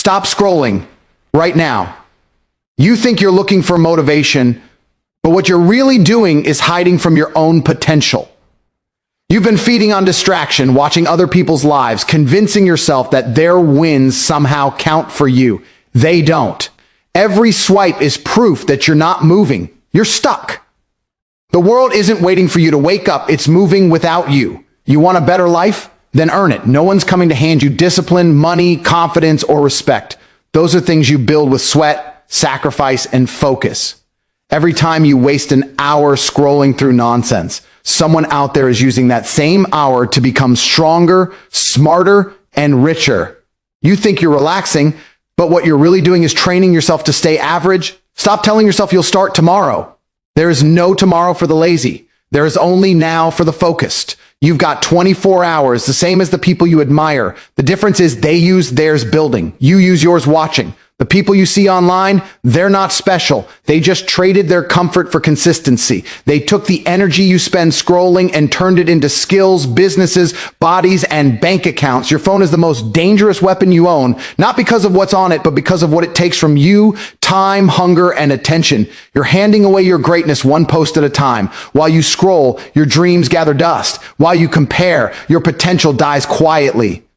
Stop scrolling right now. You think you're looking for motivation, but what you're really doing is hiding from your own potential. You've been feeding on distraction, watching other people's lives, convincing yourself that their wins somehow count for you. They don't. Every swipe is proof that you're not moving. You're stuck. The world isn't waiting for you to wake up. It's moving without you. You want a better life? Then earn it. No one's coming to hand you discipline, money, confidence, or respect. Those are things you build with sweat, sacrifice, and focus. Every time you waste an hour scrolling through nonsense, someone out there is using that same hour to become stronger, smarter, and richer. You think you're relaxing, but what you're really doing is training yourself to stay average. Stop telling yourself you'll start tomorrow. There is no tomorrow for the lazy. There is only now for the focused. You've got 24 hours, the same as the people you admire. The difference is they use theirs building. You use yours watching. The people you see online, they're not special. They just traded their comfort for consistency. They took the energy you spend scrolling and turned it into skills, businesses, bodies, and bank accounts. Your phone is the most dangerous weapon you own, not because of what's on it, but because of what it takes from you, time, hunger, and attention. You're handing away your greatness one post at a time. While you scroll, your dreams gather dust. While you compare, your potential dies quietly.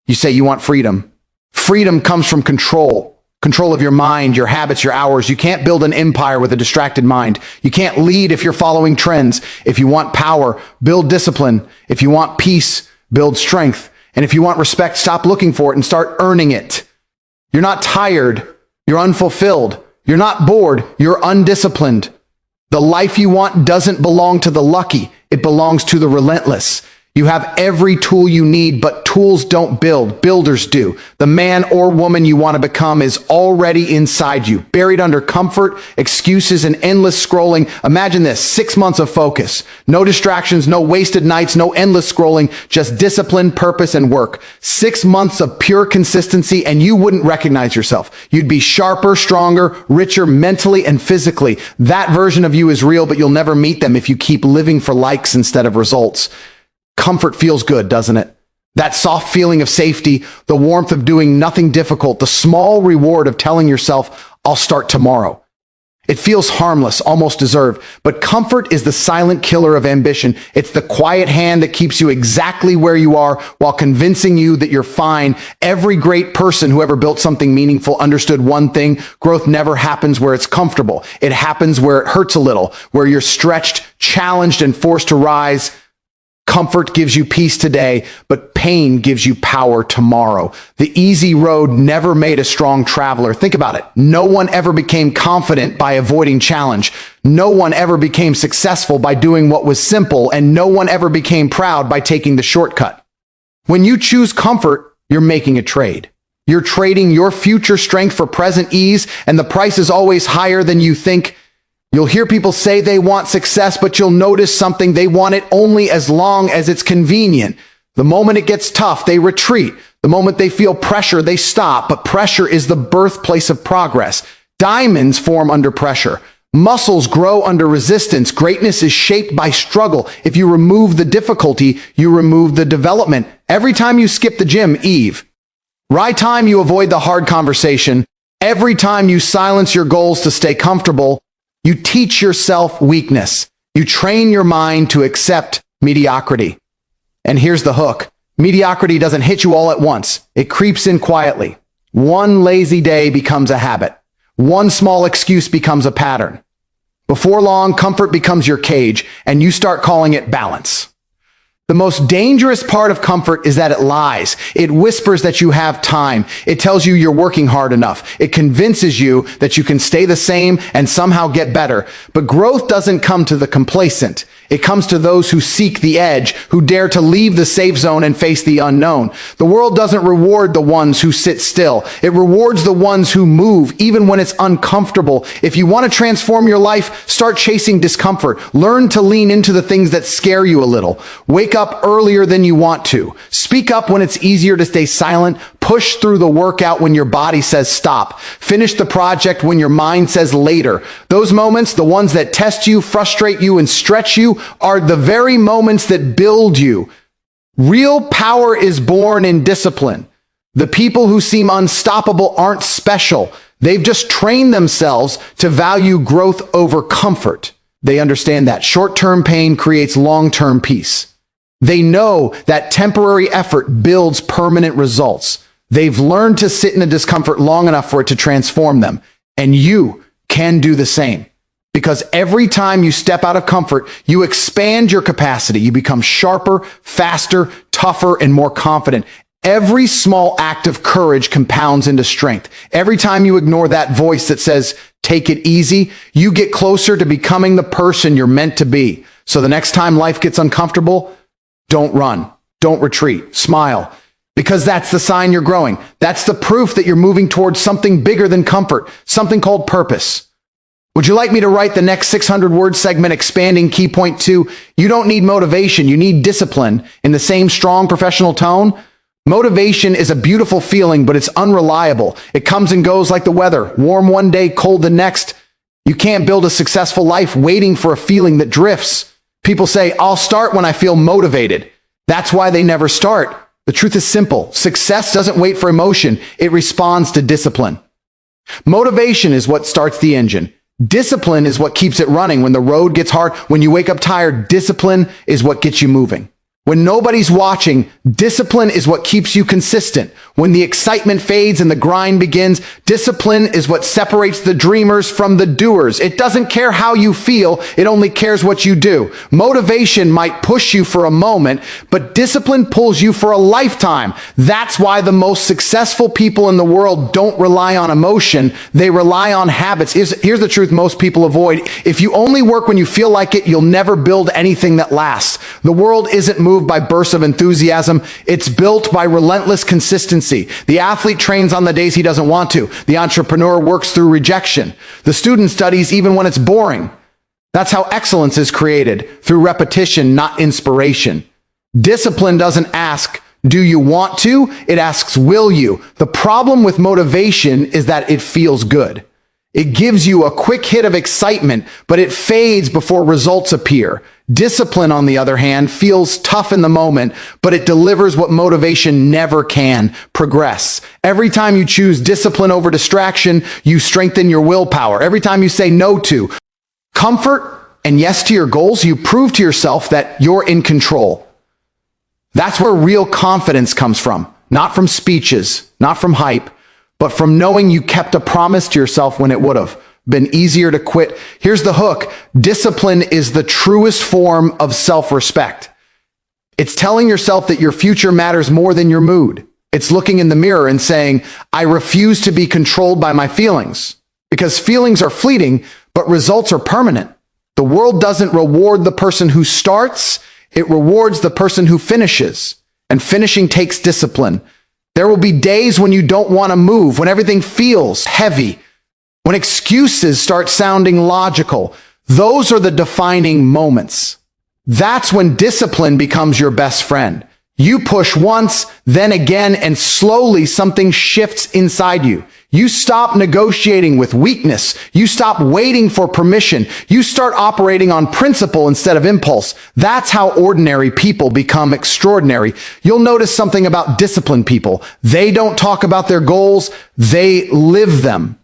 You say you want freedom. Freedom comes from control. Control of your mind, your habits, your hours. You can't build an empire with a distracted mind. You can't lead if you're following trends. If you want power, build discipline. If you want peace, build strength. And if you want respect, stop looking for it and start earning it. You're not tired. You're unfulfilled. You're not bored. You're undisciplined. The life you want doesn't belong to the lucky. It belongs to the relentless. You have every tool you need, but tools don't build. Builders do. The man or woman you want to become is already inside you, buried under comfort, excuses, and endless scrolling. Imagine this, 6 months of focus. No distractions, no wasted nights, no endless scrolling, just discipline, purpose, and work. 6 months of pure consistency, and you wouldn't recognize yourself. You'd be sharper, stronger, richer mentally and physically. That version of you is real, but you'll never meet them if you keep living for likes instead of results. Comfort feels good, doesn't it? That soft feeling of safety, the warmth of doing nothing difficult, the small reward of telling yourself, I'll start tomorrow. It feels harmless, almost deserved, but comfort is the silent killer of ambition. It's the quiet hand that keeps you exactly where you are while convincing you that you're fine. Every great person who ever built something meaningful understood one thing: growth never happens where it's comfortable. It happens where it hurts a little, where you're stretched, challenged, and forced to rise. Comfort gives you peace today, but pain gives you power tomorrow. The easy road never made a strong traveler. Think about it. No one ever became confident by avoiding challenge. No one ever became successful by doing what was simple, and no one ever became proud by taking the shortcut. When you choose comfort, you're making a trade. You're trading your future strength for present ease, and the price is always higher than you think. You'll hear people say they want success, but you'll notice something: they want it only as long as it's convenient. The moment it gets tough, they retreat. The moment they feel pressure, they stop. But pressure is the birthplace of progress. Diamonds form under pressure. Muscles grow under resistance. Greatness is shaped by struggle. If you remove the difficulty, you remove the development. Every time you skip the gym, right time you avoid the hard conversation, every time you silence your goals to stay comfortable, you teach yourself weakness. You train your mind to accept mediocrity. And here's the hook. Mediocrity doesn't hit you all at once. It creeps in quietly. One lazy day becomes a habit. One small excuse becomes a pattern. Before long, comfort becomes your cage, and you start calling it balance. The most dangerous part of comfort is that it lies. It whispers that you have time. It tells you you're working hard enough. It convinces you that you can stay the same and somehow get better. But growth doesn't come to the complacent. It comes to those who seek the edge, who dare to leave the safe zone and face the unknown. The world doesn't reward the ones who sit still. It rewards the ones who move, even when it's uncomfortable. If you want to transform your life, start chasing discomfort. Learn to lean into the things that scare you a little. Wake up earlier than you want to. Speak up when it's easier to stay silent. Push through the workout when your body says stop. Finish the project when your mind says later. Those moments, the ones that test you, frustrate you, and stretch you, are the very moments that build you. Real power is born in discipline. The people who seem unstoppable aren't special. They've just trained themselves to value growth over comfort. They understand that short-term pain creates long-term peace. They know that temporary effort builds permanent results. They've learned to sit in the discomfort long enough for it to transform them. And you can do the same. Because every time you step out of comfort, you expand your capacity. You become sharper, faster, tougher, and more confident. Every small act of courage compounds into strength. Every time you ignore that voice that says, take it easy, you get closer to becoming the person you're meant to be. So the next time life gets uncomfortable, don't run, don't retreat, smile. Because that's the sign you're growing. That's the proof that you're moving towards something bigger than comfort, something called purpose. Would you like me to write the next 600-word segment expanding key point 2? You don't need motivation, you need discipline in the same strong professional tone. Motivation is a beautiful feeling, but it's unreliable. It comes and goes like the weather, warm one day, cold the next. You can't build a successful life waiting for a feeling that drifts. People say, I'll start when I feel motivated. That's why they never start. The truth is simple. Success doesn't wait for emotion. It responds to discipline. Motivation is what starts the engine. Discipline is what keeps it running when the road gets hard. When you wake up tired, discipline is what gets you moving. When nobody's watching, discipline is what keeps you consistent. When the excitement fades and the grind begins, discipline is what separates the dreamers from the doers. It doesn't care how you feel, it only cares what you do. Motivation might push you for a moment, but discipline pulls you for a lifetime. That's why the most successful people in the world don't rely on emotion, they rely on habits. Here's the truth most people avoid. If you only work when you feel like it, you'll never build anything that lasts. The world isn't moved by bursts of enthusiasm. It's built by relentless consistency. The athlete trains on the days he doesn't want to. The entrepreneur works through rejection. The student studies even when it's boring. That's how excellence is created, through repetition, not inspiration. Discipline doesn't ask, do you want to? It asks, will you? The problem with motivation is that it feels good. It gives you a quick hit of excitement, but it fades before results appear. Discipline, on the other hand, feels tough in the moment, but it delivers what motivation never can: progress. Every time you choose discipline over distraction, you strengthen your willpower. Every time you say no to comfort and yes to your goals, you prove to yourself that you're in control. That's where real confidence comes from. Not from speeches, not from hype, but from knowing you kept a promise to yourself when it would have been easier to quit. Here's the hook. Discipline is the truest form of self-respect. It's telling yourself that your future matters more than your mood. It's looking in the mirror and saying, I refuse to be controlled by my feelings. Because feelings are fleeting, but results are permanent. The world doesn't reward the person who starts, it rewards the person who finishes. And finishing takes discipline. There will be days when you don't want to move, when everything feels heavy, when excuses start sounding logical. Those are the defining moments. That's when discipline becomes your best friend. You push once, then again, and slowly something shifts inside you. You stop negotiating with weakness. You stop waiting for permission. You start operating on principle instead of impulse. That's how ordinary people become extraordinary. You'll notice something about disciplined people. They don't talk about their goals, they live them.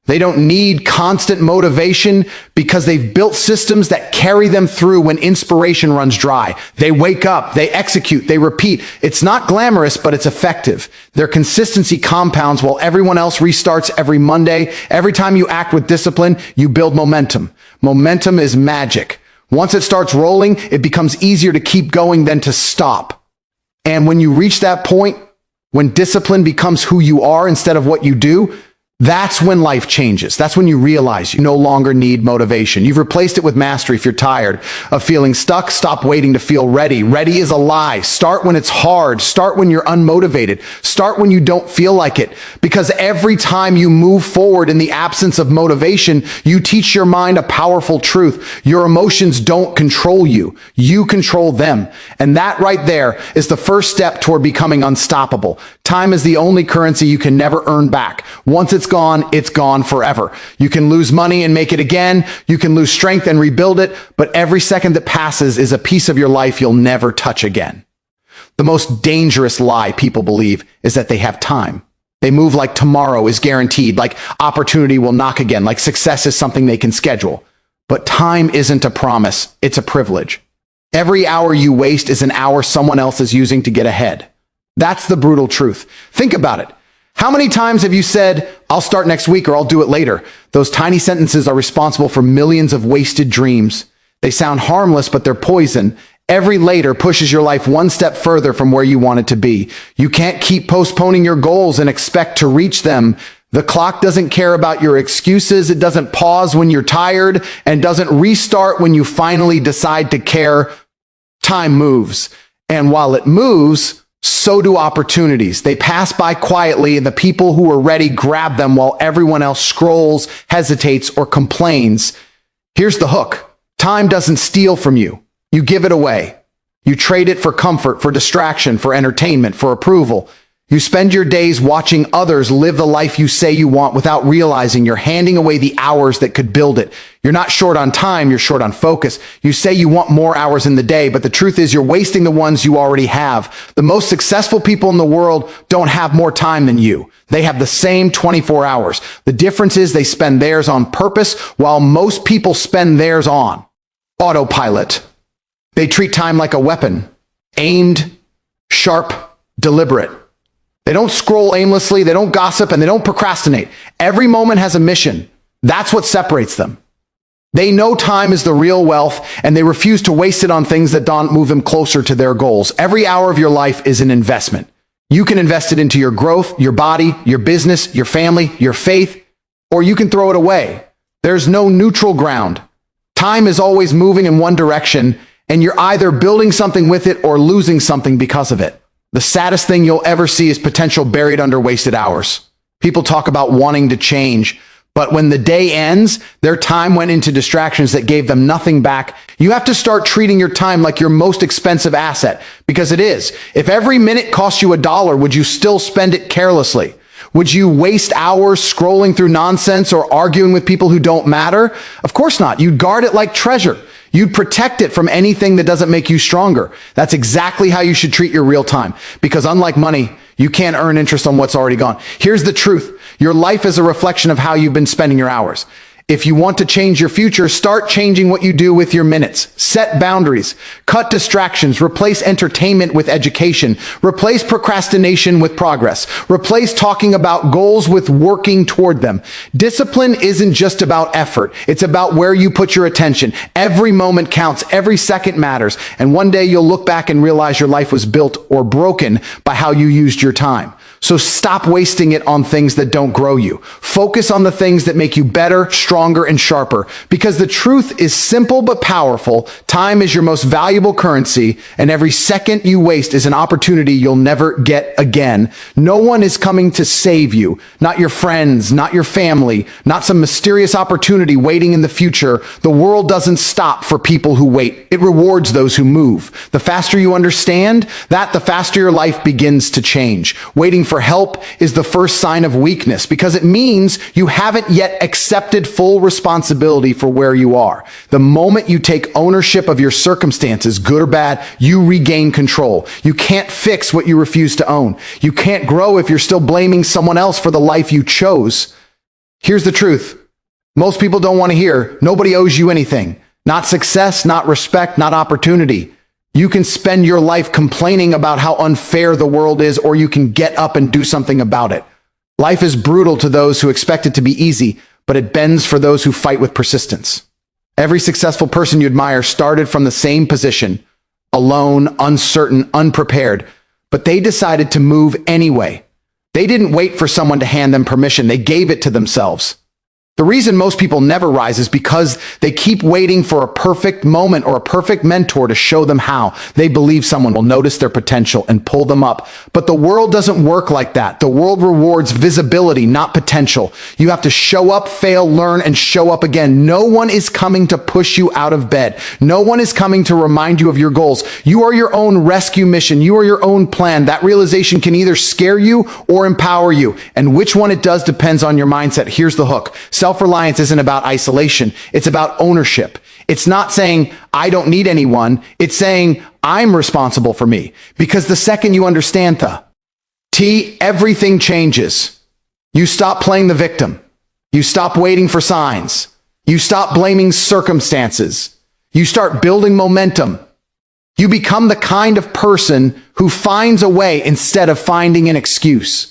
They don't need constant motivation because they've built systems that carry them through when inspiration runs dry. They wake up, they execute, they repeat. It's not glamorous, but it's effective. Their consistency compounds while everyone else restarts every Monday. Every time you act with discipline, you build momentum. Momentum is magic. Once it starts rolling, it becomes easier to keep going than to stop. And when you reach that point, when discipline becomes who you are instead of what you do, that's when life changes. That's when you realize you no longer need motivation. You've replaced it with mastery. If you're tired of feeling stuck, stop waiting to feel ready. Ready is a lie. Start when it's hard. Start when you're unmotivated. Start when you don't feel like it. Because every time you move forward in the absence of motivation, you teach your mind a powerful truth. Your emotions don't control you. You control them. And that right there is the first step toward becoming unstoppable. Time is the only currency you can never earn back. Once it's gone forever. You can lose money and make it again. You can lose strength and rebuild it, but every second that passes is a piece of your life you'll never touch again. The most dangerous lie people believe is that they have time. They move like tomorrow is guaranteed, like opportunity will knock again, like success is something they can schedule. But time isn't a promise, it's a privilege. Every hour you waste is an hour someone else is using to get ahead. That's the brutal truth. Think about it. How many times have you said, I'll start next week or I'll do it later? Those tiny sentences are responsible for millions of wasted dreams. They sound harmless, but they're poison. Every later pushes your life one step further from where you want it to be. You can't keep postponing your goals and expect to reach them. The clock doesn't care about your excuses. It doesn't pause when you're tired and doesn't restart when you finally decide to care. Time moves. And while it moves, so do opportunities. They pass by quietly, and the people who are ready grab them while everyone else scrolls, hesitates, or complains. Here's the hook. Time doesn't steal from you. You give it away. You trade it for comfort, for distraction, for entertainment, for approval. You spend your days watching others live the life you say you want without realizing you're handing away the hours that could build it. You're not short on time, you're short on focus. You say you want more hours in the day, but the truth is you're wasting the ones you already have. The most successful people in the world don't have more time than you. They have the same 24 hours. The difference is they spend theirs on purpose, while most people spend theirs on autopilot. They treat time like a weapon, aimed, sharp, deliberate. They don't scroll aimlessly, they don't gossip, and they don't procrastinate. Every moment has a mission. That's what separates them. They know time is the real wealth, and they refuse to waste it on things that don't move them closer to their goals. Every hour of your life is an investment. You can invest it into your growth, your body, your business, your family, your faith, or you can throw it away. There's no neutral ground. Time is always moving in one direction, and you're either building something with it or losing something because of it. The saddest thing you'll ever see is potential buried under wasted hours. People talk about wanting to change, but when the day ends, their time went into distractions that gave them nothing back. You have to start treating your time like your most expensive asset, because it is. If every minute cost you $1, would you still spend it carelessly? Would you waste hours scrolling through nonsense or arguing with people who don't matter? Of course not. You'd guard it like treasure. You'd protect it from anything that doesn't make you stronger. That's exactly how you should treat your real time. Because unlike money, you can't earn interest on what's already gone. Here's the truth. Your life is a reflection of how you've been spending your hours. If you want to change your future, start changing what you do with your minutes. Set boundaries, cut distractions, replace entertainment with education, replace procrastination with progress, replace talking about goals with working toward them. Discipline isn't just about effort. It's about where you put your attention. Every moment counts. Every second matters. And one day you'll look back and realize your life was built or broken by how you used your time. So stop wasting it on things that don't grow you. Focus on the things that make you better, stronger, and sharper. Because the truth is simple but powerful. Time is your most valuable currency, and every second you waste is an opportunity you'll never get again. No one is coming to save you. Not your friends, not your family, not some mysterious opportunity waiting in the future. The world doesn't stop for people who wait. It rewards those who move. The faster you understand that, the faster your life begins to change. Waiting for help is the first sign of weakness, because it means you haven't yet accepted full responsibility for where you are. The moment you take ownership of your circumstances, good or bad, you regain control. You can't fix what you refuse to own. You can't grow if you're still blaming someone else for the life you chose. Here's the truth. Most people don't want to hear, nobody owes you anything. Not success, not respect, not opportunity. You can spend your life complaining about how unfair the world is, or you can get up and do something about it. Life is brutal to those who expect it to be easy, but it bends for those who fight with persistence. Every successful person you admire started from the same position, alone, uncertain, unprepared, but they decided to move anyway. They didn't wait for someone to hand them permission. They gave it to themselves. The reason most people never rise is because they keep waiting for a perfect moment or a perfect mentor to show them how. They believe someone will notice their potential and pull them up. But the world doesn't work like that. The world rewards visibility, not potential. You have to show up, fail, learn, and show up again. No one is coming to push you out of bed. No one is coming to remind you of your goals. You are your own rescue mission. You are your own plan. That realization can either scare you or empower you. And which one it does depends on your mindset. Here's the hook. Self-reliance isn't about isolation. It's about ownership. It's not saying, I don't need anyone. It's saying, I'm responsible for me. Because the second you understand everything changes. You stop playing the victim. You stop waiting for signs. You stop blaming circumstances. You start building momentum. You become the kind of person who finds a way instead of finding an excuse.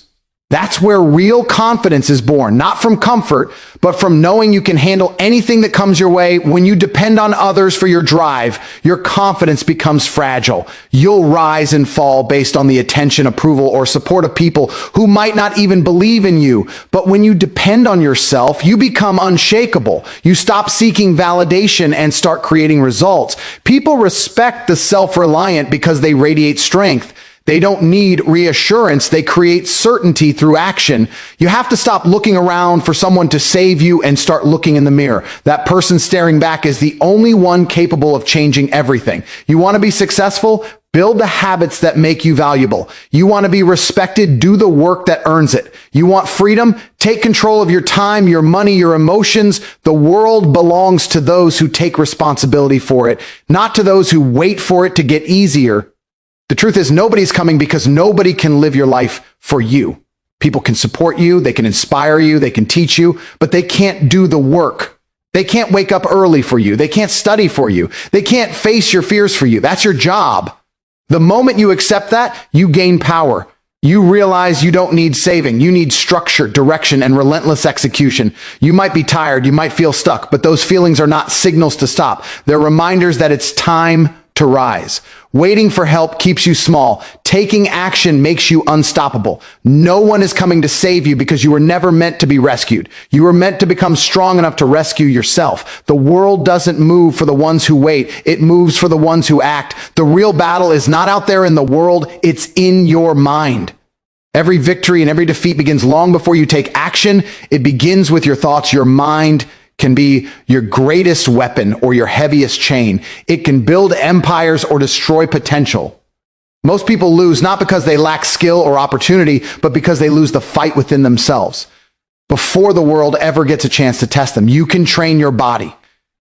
That's where real confidence is born, not from comfort, but from knowing you can handle anything that comes your way. When you depend on others for your drive, your confidence becomes fragile. You'll rise and fall based on the attention, approval, or support of people who might not even believe in you. But when you depend on yourself, you become unshakable. You stop seeking validation and start creating results. People respect the self-reliant because they radiate strength. They don't need reassurance. They create certainty through action. You have to stop looking around for someone to save you and start looking in the mirror. That person staring back is the only one capable of changing everything. You want to be successful? Build the habits that make you valuable. You want to be respected? Do the work that earns it. You want freedom? Take control of your time, your money, your emotions. The world belongs to those who take responsibility for it, not to those who wait for it to get easier. The truth is, nobody's coming because nobody can live your life for you. People can support you, they can inspire you, they can teach you, but they can't do the work. They can't wake up early for you. They can't study for you. They can't face your fears for you. That's your job. The moment you accept that, you gain power. You realize you don't need saving. You need structure, direction, and relentless execution. You might be tired, you might feel stuck, but those feelings are not signals to stop. They're reminders that it's time to rise. Waiting for help keeps you small. Taking action makes you unstoppable. No one is coming to save you because you were never meant to be rescued. You were meant to become strong enough to rescue yourself. The world doesn't move for the ones who wait. It moves for the ones who act. The real battle is not out there in the world. It's in your mind. Every victory and every defeat begins long before you take action. It begins with your thoughts. Your mind can be your greatest weapon or your heaviest chain. It can build empires or destroy potential. Most people lose not because they lack skill or opportunity, but because they lose the fight within themselves. Before the world ever gets a chance to test them, you can train your body.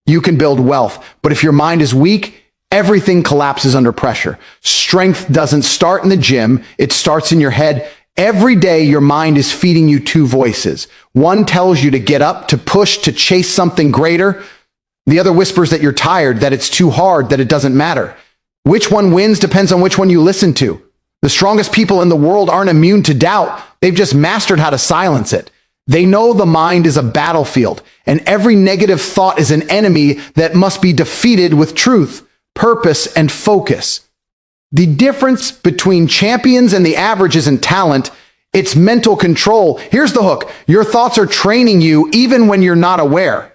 You can build wealth. But if your mind is weak, everything collapses under pressure. Strength doesn't start in the gym. It starts in your head. Every day, your mind is feeding you two voices. One tells you to get up, to push, to chase something greater. The other whispers that you're tired, that it's too hard, that it doesn't matter. Which one wins depends on which one you listen to. The strongest people in the world aren't immune to doubt. They've just mastered how to silence it. They know the mind is a battlefield, and every negative thought is an enemy that must be defeated with truth, purpose, and focus. The difference between champions and the average isn't talent, it's mental control. Here's the hook. Your thoughts are training you even when you're not aware.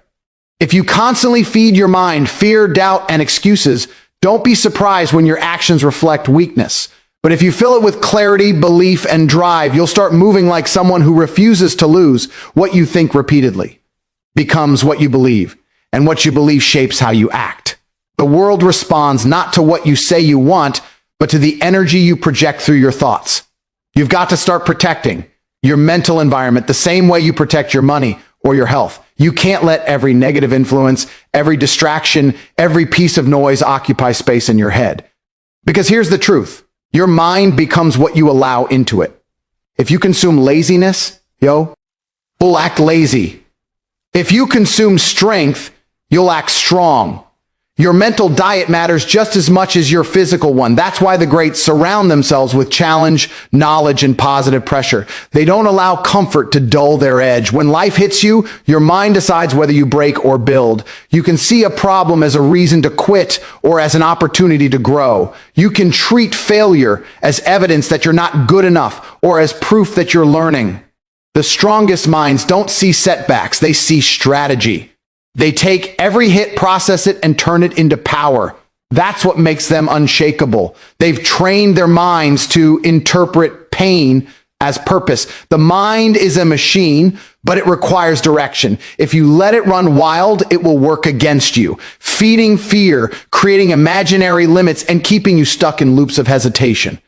If you constantly feed your mind fear, doubt, and excuses, don't be surprised when your actions reflect weakness. But if you fill it with clarity, belief, and drive, you'll start moving like someone who refuses to lose. What you think repeatedly becomes what you believe, and what you believe shapes how you act. The world responds not to what you say you want, but to the energy you project through your thoughts. You've got to start protecting your mental environment the same way you protect your money or your health. You can't let every negative influence, every distraction, every piece of noise occupy space in your head. Because here's the truth. Your mind becomes what you allow into it. If you consume laziness, you'll act lazy. If you consume strength, you'll act strong. Your mental diet matters just as much as your physical one. That's why the greats surround themselves with challenge, knowledge, and positive pressure. They don't allow comfort to dull their edge. When life hits you, your mind decides whether you break or build. You can see a problem as a reason to quit or as an opportunity to grow. You can treat failure as evidence that you're not good enough or as proof that you're learning. The strongest minds don't see setbacks. They see strategy. They take every hit, process it, and turn it into power. That's what makes them unshakable. They've trained their minds to interpret pain as purpose. The mind is a machine, but it requires direction. If you let it run wild, it will work against you, feeding fear, creating imaginary limits, and keeping you stuck in loops of hesitation.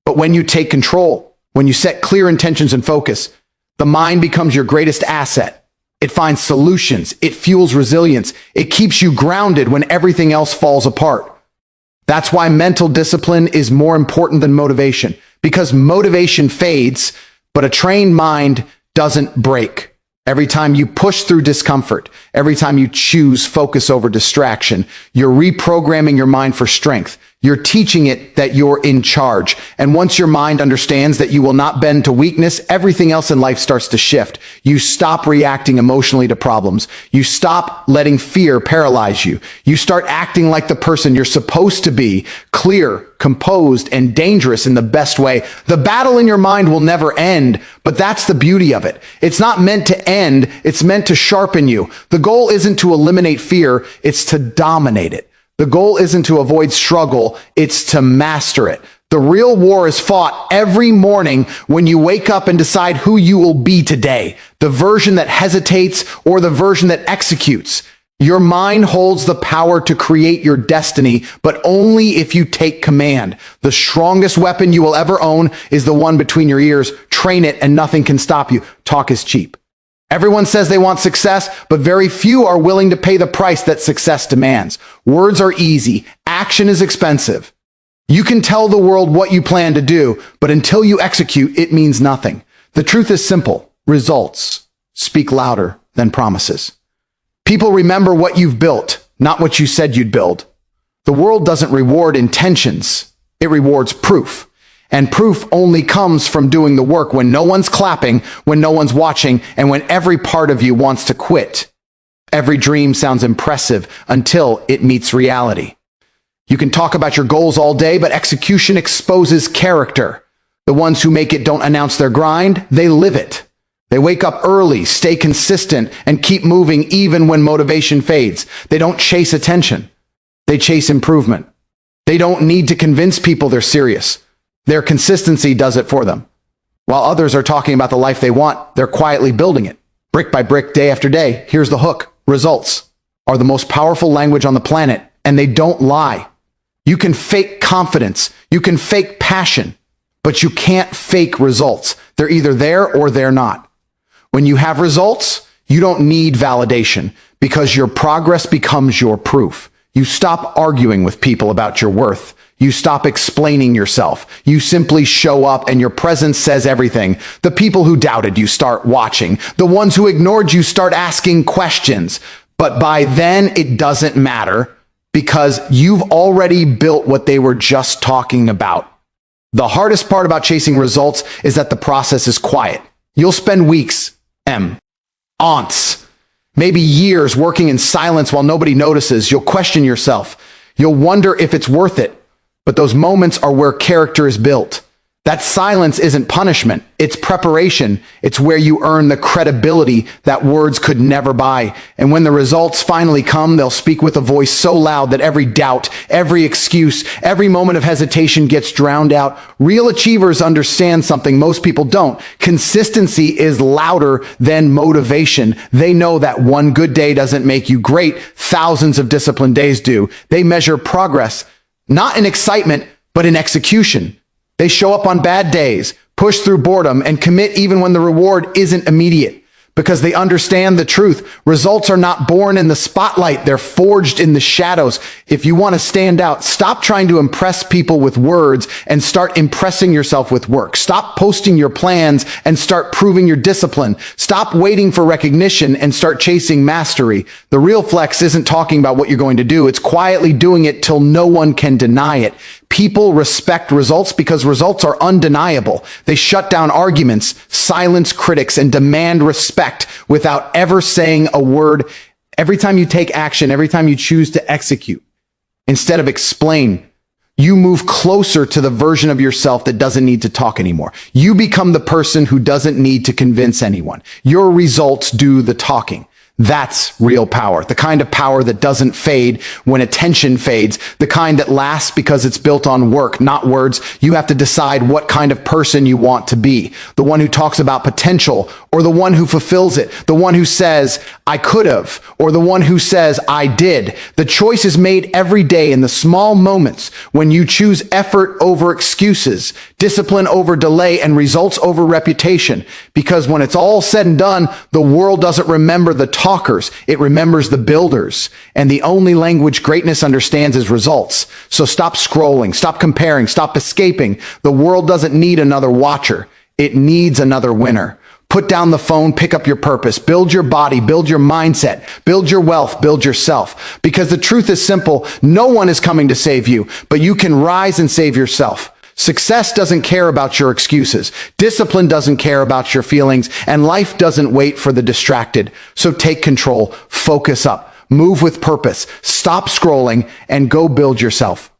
But when you take control, when you set clear intentions and focus, the mind becomes your greatest asset. It finds solutions. It fuels resilience. It keeps you grounded when everything else falls apart. That's why mental discipline is more important than motivation, because motivation fades, but a trained mind doesn't break. Every time you push through discomfort, every time you choose focus over distraction, you're reprogramming your mind for strength. You're teaching it that you're in charge. And once your mind understands that you will not bend to weakness, everything else in life starts to shift. You stop reacting emotionally to problems. You stop letting fear paralyze you. You start acting like the person you're supposed to be, clear, composed, and dangerous in the best way. The battle in your mind will never end, but that's the beauty of it. It's not meant to end. It's meant to sharpen you. The goal isn't to eliminate fear. It's to dominate it. The goal isn't to avoid struggle, it's to master it. The real war is fought every morning when you wake up and decide who you will be today, the version that hesitates or the version that executes. Your mind holds the power to create your destiny, but only if you take command. The strongest weapon you will ever own is the one between your ears. Train it and nothing can stop you. Talk is cheap. Everyone says they want success, but very few are willing to pay the price that success demands. Words are easy. Action is expensive. You can tell the world what you plan to do, but until you execute, it means nothing. The truth is simple. Results speak louder than promises. People remember what you've built, not what you said you'd build. The world doesn't reward intentions. It rewards proof. And proof only comes from doing the work when no one's clapping, when no one's watching, and when every part of you wants to quit. Every dream sounds impressive until it meets reality. You can talk about your goals all day, but execution exposes character. The ones who make it don't announce their grind, they live it. They wake up early, stay consistent, and keep moving even when motivation fades. They don't chase attention. They chase improvement. They don't need to convince people they're serious. Their consistency does it for them. While others are talking about the life they want, they're quietly building it. Brick by brick, day after day. Here's the hook. Results are the most powerful language on the planet, and they don't lie. You can fake confidence. You can fake passion, but you can't fake results. They're either there or they're not. When you have results, you don't need validation because your progress becomes your proof. You stop arguing with people about your worth. You stop explaining yourself. You simply show up and your presence says everything. The people who doubted you start watching. The ones who ignored you start asking questions. But by then, it doesn't matter because you've already built what they were just talking about. The hardest part about chasing results is that the process is quiet. You'll spend weeks, months, maybe years working in silence while nobody notices. You'll question yourself. You'll wonder if it's worth it. But those moments are where character is built. That silence isn't punishment. It's preparation. It's where you earn the credibility that words could never buy. And when the results finally come, they'll speak with a voice so loud that every doubt, every excuse, every moment of hesitation gets drowned out. Real achievers understand something most people don't. Consistency is louder than motivation. They know that one good day doesn't make you great. Thousands of disciplined days do. They measure progress, not in excitement, but in execution. They show up on bad days, push through boredom, and commit even when the reward isn't immediate. Because they understand the truth. Results are not born in the spotlight. They're forged in the shadows. If you want to stand out, stop trying to impress people with words and start impressing yourself with work. Stop posting your plans and start proving your discipline. Stop waiting for recognition and start chasing mastery. The real flex isn't talking about what you're going to do. It's quietly doing it till no one can deny it. People respect results because results are undeniable. They shut down arguments, silence critics, and demand respect without ever saying a word. Every time you take action, every time you choose to execute, instead of explain, you move closer to the version of yourself that doesn't need to talk anymore. You become the person who doesn't need to convince anyone. Your results do the talking. That's real power, the kind of power that doesn't fade when attention fades, the kind that lasts because it's built on work, not words. You have to decide what kind of person you want to be, the one who talks about potential or the one who fulfills it, the one who says, I could have, or the one who says, I did. The choice is made every day in the small moments when you choose effort over excuses, discipline over delay, and results over reputation. Because when it's all said and done, the world doesn't remember the talkers, it remembers the builders. And the only language greatness understands is results. So stop scrolling, stop comparing, stop escaping. The world doesn't need another watcher, it needs another winner. Put down the phone, pick up your purpose, build your body, build your mindset, build your wealth, build yourself. Because the truth is simple, no one is coming to save you, but you can rise and save yourself. Success doesn't care about your excuses. Discipline doesn't care about your feelings, and life doesn't wait for the distracted. So take control, focus up, move with purpose, stop scrolling, and go build yourself.